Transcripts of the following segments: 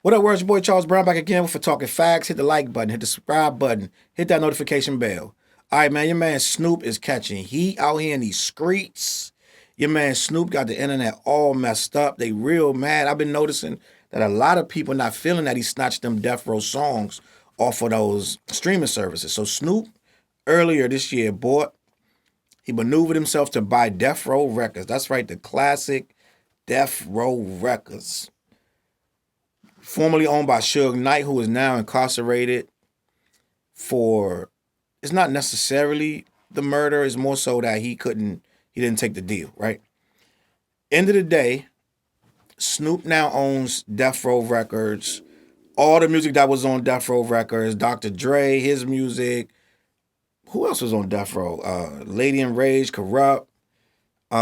What up, words? Your boy Charles Brown back again for talking facts. Hit the like button, hit the subscribe button, hit that notification bell. All right, man, your man Snoop is catching heat out here in these streets. Your man Snoop got the internet all messed up. They real mad. I've been noticing that a lot of people not feeling that he snatched them death row songs off of those streaming services. So Snoop earlier this year he maneuvered himself to buy Death Row Records. That's right, the classic Death Row Records, formerly owned by Suge Knight, who is now incarcerated for. It's not necessarily the murder; it's more so that he didn't take the deal. Right. End of the day, Snoop now owns Death Row Records. All the music that was on Death Row Records, Dr. Dre, his music. Who else was on Death Row? Lady in Rage, Corrupt. A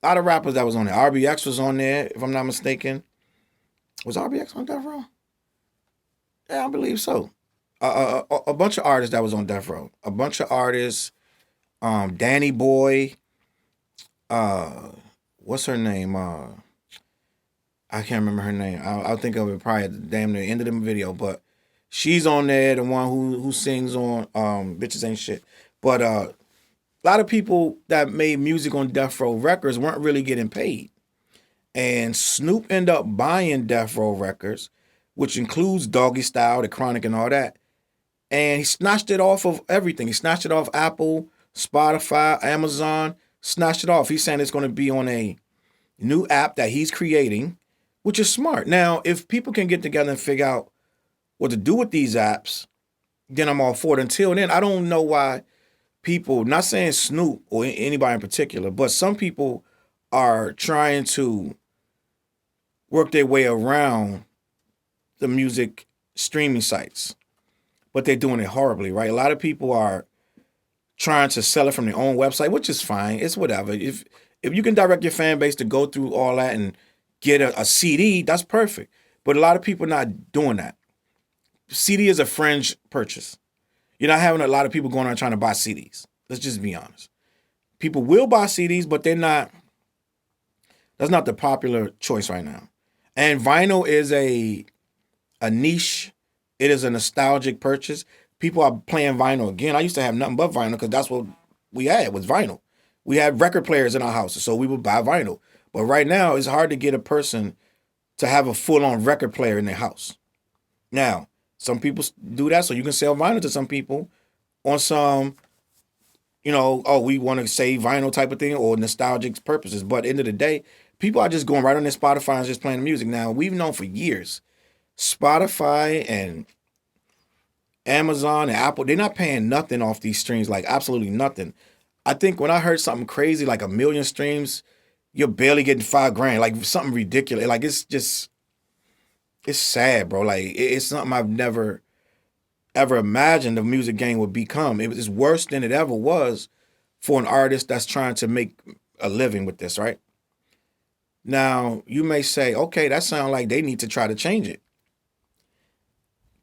lot of rappers that was on there. RBX was on there, if I'm not mistaken. Was RBX on Death Row? Yeah, I believe so. A bunch of artists that was on Death Row. A bunch of artists. Danny Boy. What's her name? I can't remember her name. I'll think of it probably at the damn near end of the video. But she's on there, the one who sings on Bitches Ain't Shit. But a lot of people that made music on Death Row Records weren't really getting paid. And Snoop ended up buying Death Row Records, which includes Doggy Style, The Chronic, and all that. And he snatched it off of everything. He snatched it off Apple, Spotify, Amazon, snatched it off. He's saying it's going to be on a new app that he's creating, which is smart. Now, if people can get together and figure out what to do with these apps, then I'm all for it. Until then, I don't know why people, not saying Snoop or anybody in particular, but some people are trying to work their way around the music streaming sites, but they're doing it horribly, right? A lot of people are trying to sell it from their own website, which is fine. It's whatever. If you can direct your fan base to go through all that and get a CD, that's perfect. But a lot of people are not doing that. CD is a fringe purchase. You're not having a lot of people going around trying to buy CDs. Let's just be honest. People will buy CDs, but that's not the popular choice right now. And vinyl is a niche. It is a nostalgic purchase. People are playing vinyl again. I used to have nothing but vinyl because that's what we had was vinyl. We had record players in our houses, so we would buy vinyl. But right now, it's hard to get a person to have a full-on record player in their house. Now, some people do that, so you can sell vinyl to some people on some, we want to save vinyl type of thing or nostalgic purposes. But at the end of the day, people are just going right on their Spotify and just playing the music. Now, we've known for years, Spotify and Amazon and Apple, they're not paying nothing off these streams, like absolutely nothing. I think when I heard something crazy, like 1 million streams, you're barely getting $5,000, like something ridiculous. Like it's sad, bro. Like it's something I've never ever imagined the music game would become. It's worse than it ever was for an artist that's trying to make a living with this, right? Now, you may say, okay, that sounds like they need to try to change it.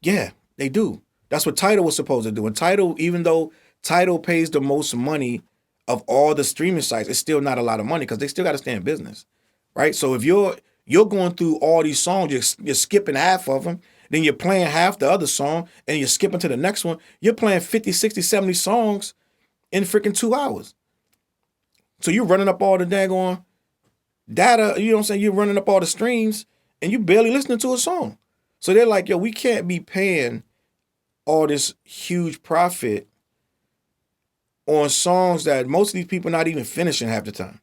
Yeah, they do. That's what Tidal was supposed to do. And Tidal, even though Tidal pays the most money of all the streaming sites, it's still not a lot of money because they still got to stay in business, right? So if you're going through all these songs, you're skipping half of them, then you're playing half the other song, and you're skipping to the next one. You're playing 50, 60, 70 songs in freaking 2 hours. So you're running up all the daggone data, you know what I'm saying? You're running up all the streams, and you barely listening to a song. So they're like, yo, we can't be paying all this huge profit on songs that most of these people not even finishing half the time.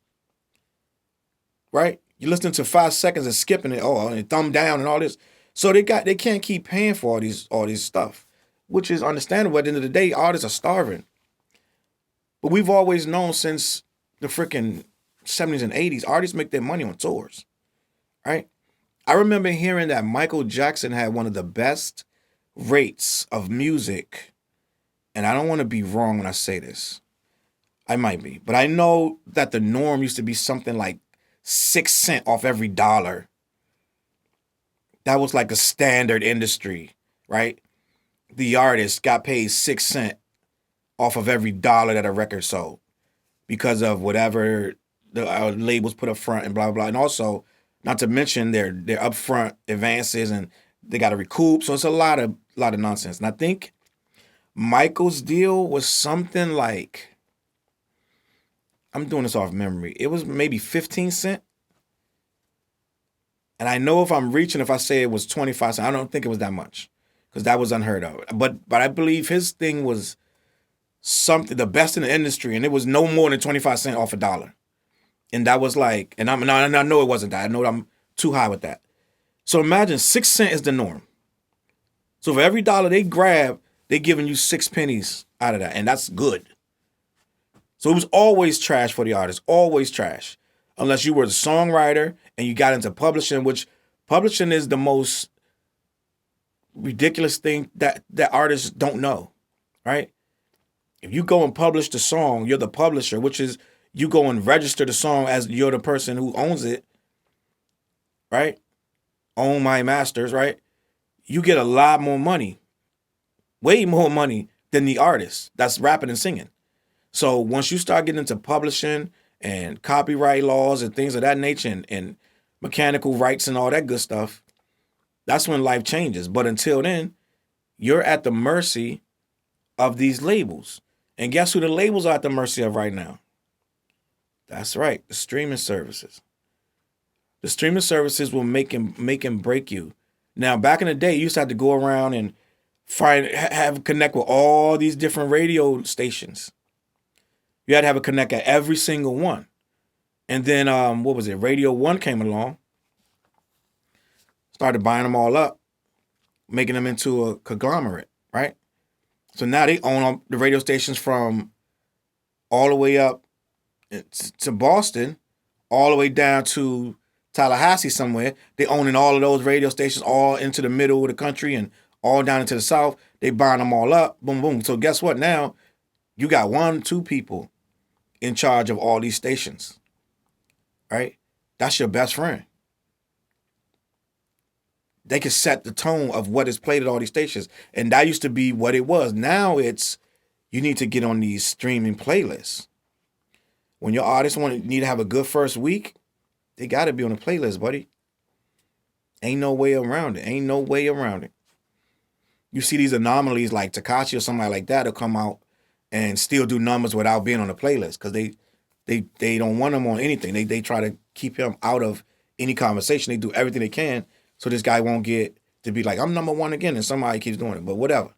Right? You're listening to 5 seconds and skipping it, and thumb down and all this. So they can't keep paying for all these stuff, which is understandable. At the end of the day, artists are starving. But we've always known since the freaking 70s and 80s, artists make their money on tours. Right? I remember hearing that Michael Jackson had one of the best rates of music, and I don't want to be wrong when I say this. I might be, but I know that the norm used to be something like 6 cents off every dollar. That was like a standard industry, right? The artist got paid 6 cents off of every dollar that a record sold because of whatever the labels put up front and blah, blah, blah. And also, Not to mention their upfront advances, and they got to recoup. So it's a lot of nonsense. And I think Michael's deal was something like, I'm doing this off memory. It was maybe 15 cents. And I know if I'm reaching, if I say it was 25 cents, I don't think it was that much, because that was unheard of. But I believe his thing was something the best in the industry, and it was no more than 25 cents off a dollar. And that was like, and I know it wasn't that. I know I'm too high with that. So imagine 6 cents is the norm. So for every dollar they grab, they giving you 6 pennies out of that, and that's good. So it was always trash for the artist, always trash. Unless you were a songwriter and you got into publishing, which publishing is the most ridiculous thing that artists don't know, right? If you go and publish the song, you're the publisher, which is you go and register the song as you're the person who owns it, right? Own my masters, right? You get a lot more money, way more money than the artist that's rapping and singing. So once you start getting into publishing and copyright laws and things of that nature, and mechanical rights and all that good stuff, that's when life changes. But until then, you're at the mercy of these labels. And guess who the labels are at the mercy of right now? That's right, the streaming services. The streaming services will make and break you. Now, back in the day, you used to have to go around and connect with all these different radio stations. You had to have a connect at every single one. And then, what was it? Radio 1 came along. Started buying them all up, making them into a conglomerate, right? So now they own the radio stations from all the way up to Boston, all the way down to Tallahassee somewhere. They owning all of those radio stations all into the middle of the country and all down into the south. They buying them all up. Boom, boom. So guess what? Now you got 1-2 people in charge of all these stations, right? That's your best friend. They can set the tone of what is played at all these stations. And that used to be what it was. Now it's, you need to get on these streaming playlists. When your artists need to have a good first week, they got to be on a playlist, buddy. Ain't no way around it. Ain't no way around it. You see these anomalies like Tekashi or somebody like that will come out and still do numbers without being on the playlist, because they don't want him on anything. They try to keep him out of any conversation. They do everything they can so this guy won't get to be like, I'm number one again, and somebody keeps doing it. But whatever.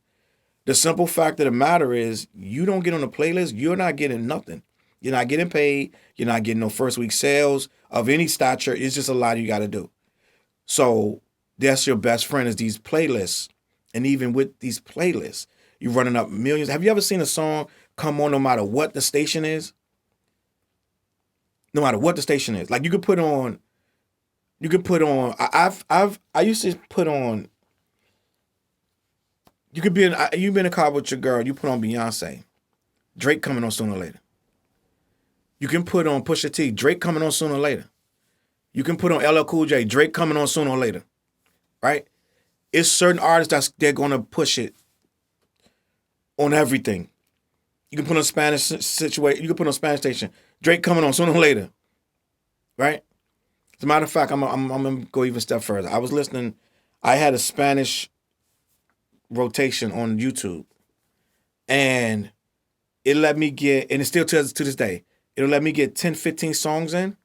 The simple fact of the matter is, you don't get on the playlist, you're not getting nothing. You're not getting paid. You're not getting no first week sales of any stature. It's just a lot you got to do. So that's your best friend, is these playlists. And even with these playlists, you're running up millions. Have you ever seen a song come on no matter what the station is? No matter what the station is. Like you could put on, I used to put on, you've been in a car with your girl, you put on Beyonce. Drake coming on sooner or later. You can put on Pusha T, Drake coming on sooner or later. You can put on LL Cool J, Drake coming on sooner or later. Right? It's certain artists they're gonna push it on everything. You can put on Spanish situation, you can put on Spanish station, Drake coming on sooner or later. Right? As a matter of fact, I'm gonna go even a step further. I was listening, I had a Spanish rotation on YouTube, and it let me get, and it still to this day, it'll let me get 10, 15 songs in.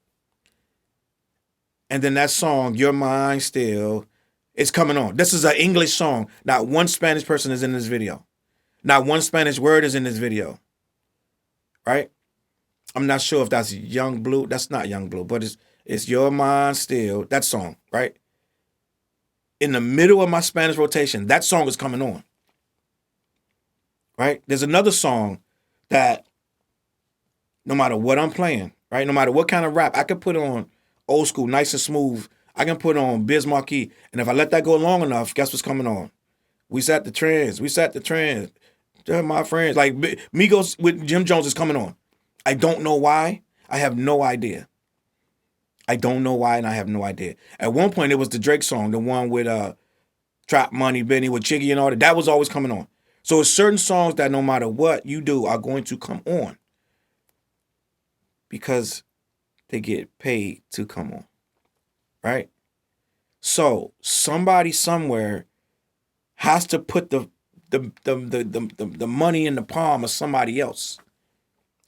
And then that song, You're Mine Still, is coming on. This is an English song. Not one Spanish person is in this video. Not one Spanish word is in this video. Right? I'm not sure if that's Young Blue. That's not Young Blue, but it's You're Mine Still, that song, right? In the middle of my Spanish rotation, that song is coming on. Right? There's another song that no matter what I'm playing, right? No matter what kind of rap, I can put on old school, nice and smooth. I can put on Biz Markie. And if I let that go long enough, guess what's coming on? We set the trends. They're my friends. Like Migos with Jim Jones is coming on. I don't know why. I have no idea. I don't know why, and I have no idea. At one point, it was the Drake song, the one with Trap Money, Benny, with Chiggy and all that. That was always coming on. So it's certain songs that no matter what you do are going to come on, because they get paid to come on. right? So somebody somewhere has to put the money in the palm of somebody else.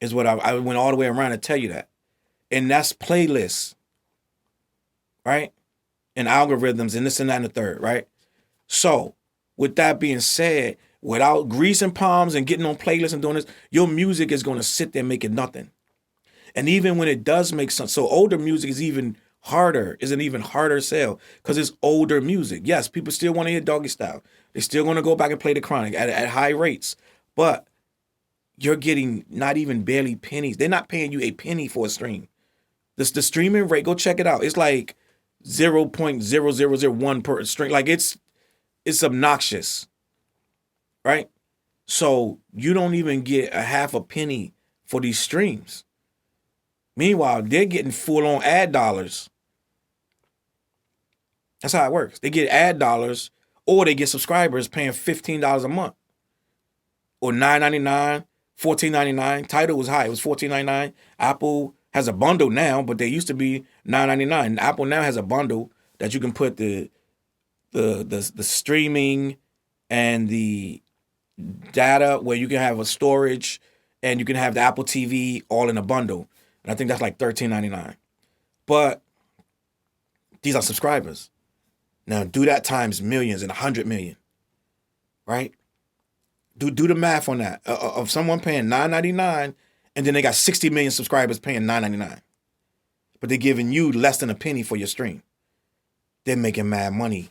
Is what I went all the way around to tell you that. And that's playlists, right? And algorithms and this and that and the third, right? So, with that being said, without greasing palms and getting on playlists and doing this, your music is going to sit there making nothing. And even when it does make sense, so older music is even harder, is an even harder sell because it's older music. Yes, people still want to hear Doggy Style. They're still going to go back and play the Chronic at high rates. But you're getting not even barely pennies. They're not paying you a penny for a stream. The streaming rate, go check it out. It's like 0.0001 per stream. Like it's obnoxious, right? So you don't even get a half a penny for these streams. Meanwhile, they're getting full-on ad dollars. That's how it works. They get ad dollars or they get subscribers paying $15 a month or $9.99, $14.99. Tidal was high. It was $14.99. Apple has a bundle now, but they used to be $9.99. Apple now has a bundle that you can put the streaming and the data where you can have a storage and you can have the Apple TV all in a bundle. And I think that's like $13.99. But these are subscribers. Now do that times millions and 100 million, right? Do the math on that. Of someone paying $9.99 and then they got 60 million subscribers paying $9.99. But they're giving you less than a penny for your stream. They're making mad money.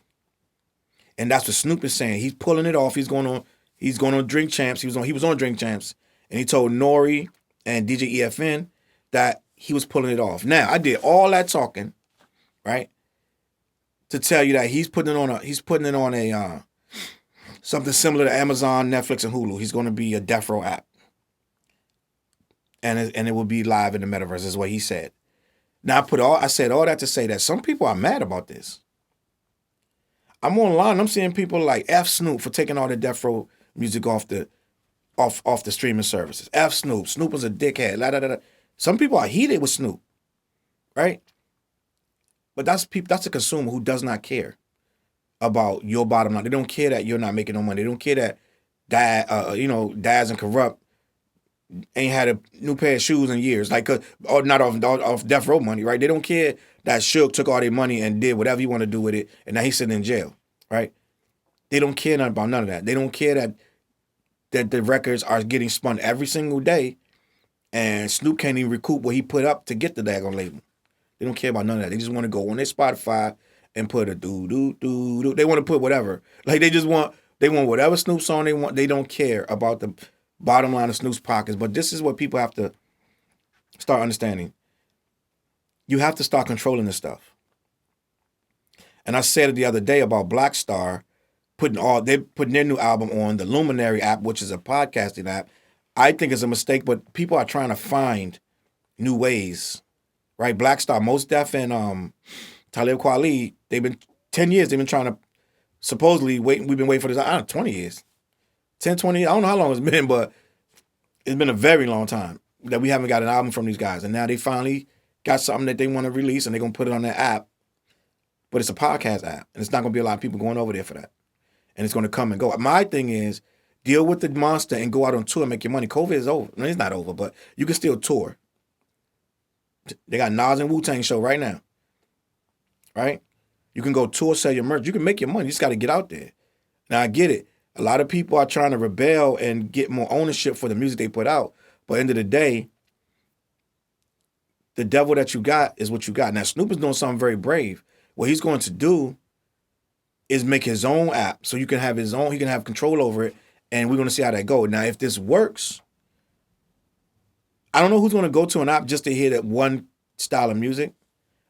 And that's what Snoop is saying. He's pulling it off. He's going on Drink Champs. He was on Drink Champs. And he told Nori and DJ EFN that he was pulling it off. Now, I did all that talking, right? To tell you that he's putting it on a something similar to Amazon, Netflix, and Hulu. He's going to be a death row app. And it will be live in the metaverse, is what he said. Now I said all that to say that some people are mad about this. I'm online, I'm seeing people like F Snoop for taking all the death row music off the streaming services. F Snoop. Snoop was a dickhead. La, da, da, da. Some people are heated with Snoop, right? But that's a consumer who does not care about your bottom line. They don't care that you're not making no money. They don't care that Daz and Corrupt ain't had a new pair of shoes in years, like or not off death row money, right? They don't care that Suge took all their money and did whatever he wanted to do with it, and now he's sitting in jail, right? They don't care nothing about none of that. They don't care that the records are getting spun every single day, and Snoop can't even recoup what he put up to get the daggone label. They don't care about none of that. They just want to go on their Spotify and put a do. They want to put whatever. Like they want whatever Snoop song they want. They don't care about the bottom line of Snoop's pockets. But this is what people have to start understanding. You have to start controlling this stuff. And I said it the other day about Black Star they're putting their new album on the Luminary app, which is a podcasting app. I think it's a mistake, but people are trying to find new ways, right? Black Star, Mos Def, and Talib Kweli, they've been 10 years. They've been trying to supposedly wait. We've been waiting for this. I don't know, 20 years, 10, 20. I don't know how long it's been, but it's been a very long time that we haven't got an album from these guys. And now they finally got something that they want to release, and they're gonna put it on their app. But it's a podcast app, and it's not gonna be a lot of people going over there for that. And it's gonna come and go. My thing is, deal with the monster and go out on tour and make your money. COVID is over. I mean, it's not over, but you can still tour. They got Nas and Wu-Tang show right now. Right? You can go tour, sell your merch. You can make your money. You just got to get out there. Now, I get it. A lot of people are trying to rebel and get more ownership for the music they put out. But at the end of the day, the devil that you got is what you got. Now, Snoop is doing something very brave. What he's going to do is make his own app so you can have his own, he can have control over it, and we're going to see how that goes. Now, if this works, I don't know who's going to go to an app just to hear that one style of music,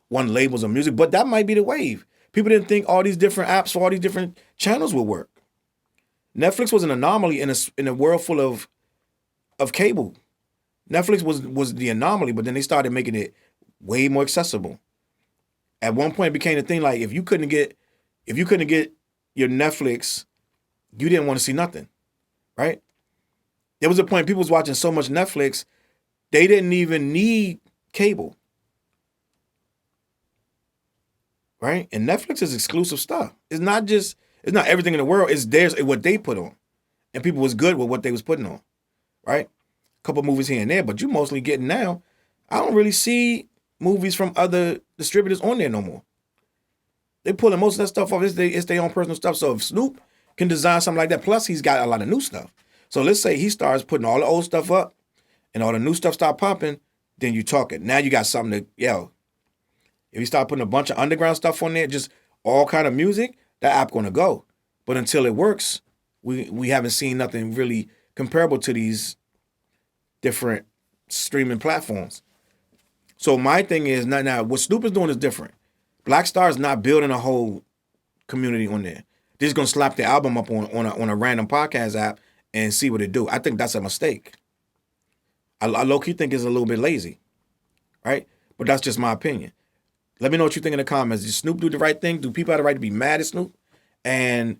one labels of music, but that might be the wave. People didn't think all these different apps for all these different channels would work. Netflix was an anomaly in a world full of cable. Netflix was the anomaly, but then they started making it way more accessible. At one point, it became a thing like if you couldn't get your Netflix, you didn't want to see nothing, right? There was a point people was watching so much Netflix, they didn't even need cable. right? And Netflix is exclusive stuff. It's not everything in the world. It's theirs, what they put on. And people was good with what they was putting on, right? A couple movies here and there, but you mostly getting now. I don't really see movies from other distributors on there no more. They pulling most of that stuff off. It's their own personal stuff. So if Snoop can design something like that, plus he's got a lot of new stuff. So let's say he starts putting all the old stuff up and all the new stuff start popping, then you talking. Now you got something to, if you start putting a bunch of underground stuff on there, just all kind of music, that app gonna go. But until it works, we haven't seen nothing really comparable to these different streaming platforms. So my thing is, now what Snoop is doing is different. Black Star is not building a whole community on there. They're just gonna slap the album up on a random podcast app and see what it do. I think that's a mistake. I low-key think it's a little bit lazy, right? But that's just my opinion. Let me know what you think in the comments. Did Snoop do the right thing? Do people have the right to be mad at Snoop? And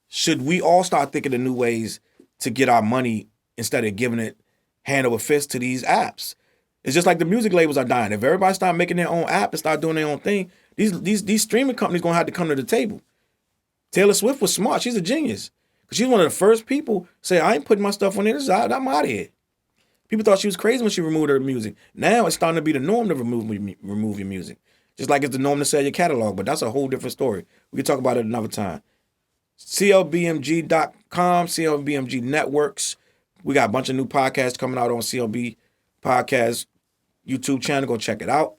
should we all start thinking of new ways to get our money instead of giving it hand over fist to these apps? It's just like the music labels are dying. If everybody start making their own app and start doing their own thing, these streaming companies gonna have to come to the table. Taylor Swift was smart. She's a genius. Because she's one of the first people say, I ain't putting my stuff on there. I'm out of here. People thought she was crazy when she removed her music. Now it's starting to be the norm to remove your music. Just like it's the norm to sell your catalog, but that's a whole different story. We can talk about it another time. CLBMG.com, CLBMG Networks. We got a bunch of new podcasts coming out on CLB Podcast YouTube channel. Go check it out.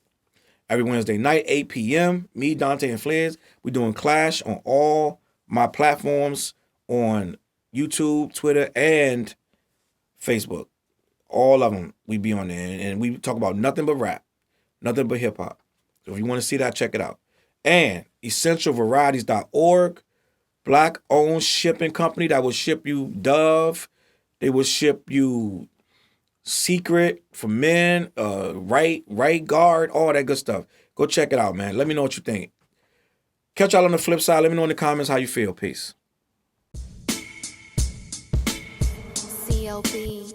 Every Wednesday night, 8 p.m. Me, Dante, and Flares. We're doing Clash on all my platforms on YouTube, Twitter, and Facebook. All of them, we be on there. And we talk about nothing but rap, nothing but hip-hop. So if you want to see that, check it out. And essentialvarieties.org, Black-owned shipping company that will ship you Dove. They will ship you Secret for men, right guard, all that good stuff. Go check it out, man. Let me know what you think. Catch y'all on the flip side. Let me know in the comments how you feel. Peace. CLB.